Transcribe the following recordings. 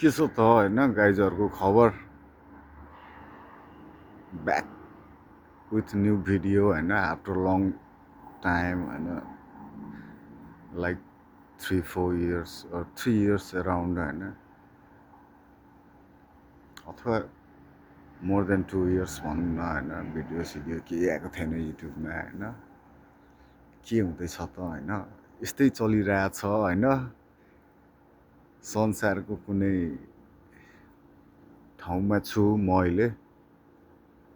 के छ त होइन गाइजहरूको खबर ब्याक विथ न्यू भिडियो होइन आफ्टर लङ टाइम होइन like 3-4 years or 3 years around होइन अथवा मोर देन 2 years भनौँ न होइन भिडियो सिडियो केही आएको थिएन युट्युबमा होइन के हुँदैछ त होइन यस्तै चलिरहेछ होइन संसारको कुनै ठाउँमा छु म अहिले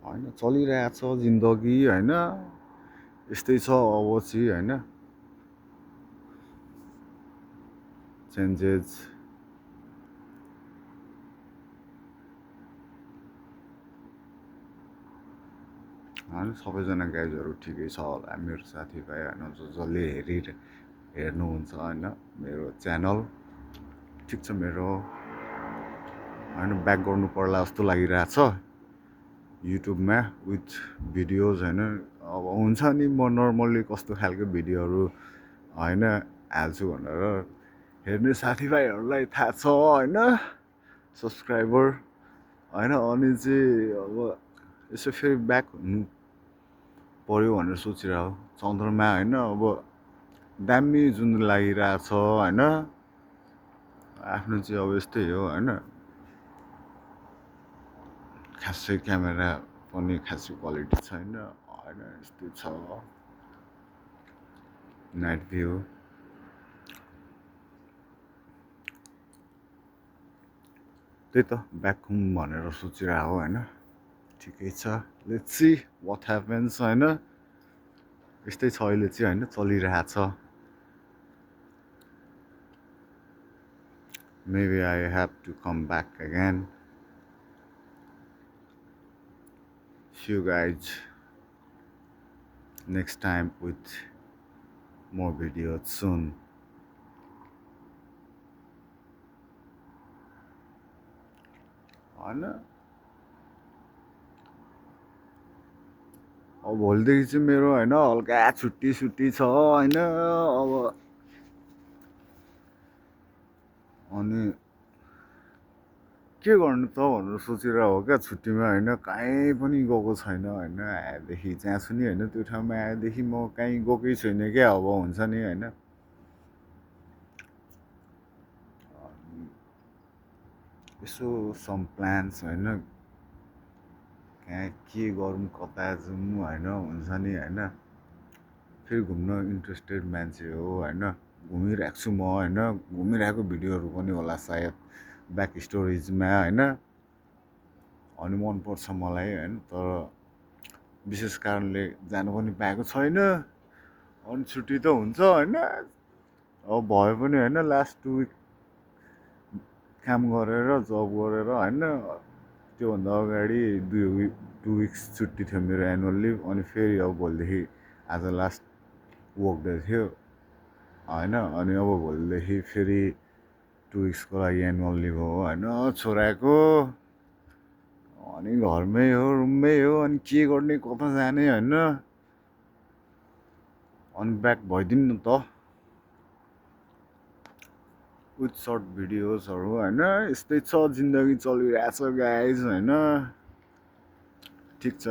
होइन चलिरहेछ जिन्दगी होइन यस्तै छ अब चाहिँ होइन चेन्जेस होइन सबैजना गाइजहरू ठिकै छ होला मेरो साथीभाइ होइन जसले हेर्नुहुन्छ होइन मेरो च्यानल ठिक छ मेरो होइन ब्याक गर्नु पर्ला जस्तो लागिरहेछ युट्युबमा विथ भिडियोज होइन अब हुन्छ नि म नर्मल्ली कस्तो खालको भिडियोहरू होइन हाल्छु भनेर हेर्ने साथीभाइहरूलाई थाहा छ होइन सब्सक्राइबर होइन अनि चाहिँ अब यसो फेरि ब्याक हुनु पऱ्यो भनेर सोचिरहेको चन्द्रमा होइन अब दामी जुन लागिरहेछ होइन आफ्नो चाहिँ अब यस्तै हो होइन खासै क्यामेरा पनि खासै क्वालिटी छैन होइन यस्तै छ नाइट भ्यू त्यही त ब्याक हुँ भनेर सोचिरहेको होइन ठिकै छ लेट्स सी वाट ह्यापन्स होइन यस्तै छ अहिले चाहिँ होइन चलिरहेछ maybe I have to come back again. See you guys next time with more videos soon. होइन अब भोलिदेखि चाहिँ मेरो होइन हल्का छुट्टी छ होइन अब अनि के गर्नु त भनेर सोचेर हो क्या छुट्टीमा होइन कहीँ पनि गएको छैन होइन आएदेखि जहाँ छु नि होइन त्यो ठाउँमा आएदेखि म कहीँ गएकै छुइनँ क्या अब हुन्छ नि होइन यसो सम प्लान्स होइन कहाँ के गरौँ कता जाउँ होइन हुन्छ नि होइन फेरि घुम्न इन्ट्रेस्टेड मान्छे हो होइन घुमिरहेको छु म होइन घुमिरहेको भिडियोहरू पनि होला सायद ब्याक स्टोरेजमा होइन अनि मनपर्छ मलाई होइन तर विशेष कारणले जानु पनि पाएको छैन अनि छुट्टी त हुन्छ होइन अब भयो पनि होइन लास्ट 2 week काम गरेर जब गरेर होइन त्योभन्दा अगाडि 2 weeks छुट्टी थियो मेरो एनुअल लिभ अनि फेरि अब भोलिदेखि आज लास्ट वर्क डे थियो होइन अनि अब भोलिदेखि फेरि 2 weeksको लागि एनुअल लिभ हो होइन छोराको अनि घरमै हो रुममै हो अनि के गर्ने कता जाने होइन अनि ब्याक भइदिनु न त विथ सर्ट भिडियोजहरू होइन यस्तै छ जिन्दगी चलिरहेछ गाइज होइन ठिक छ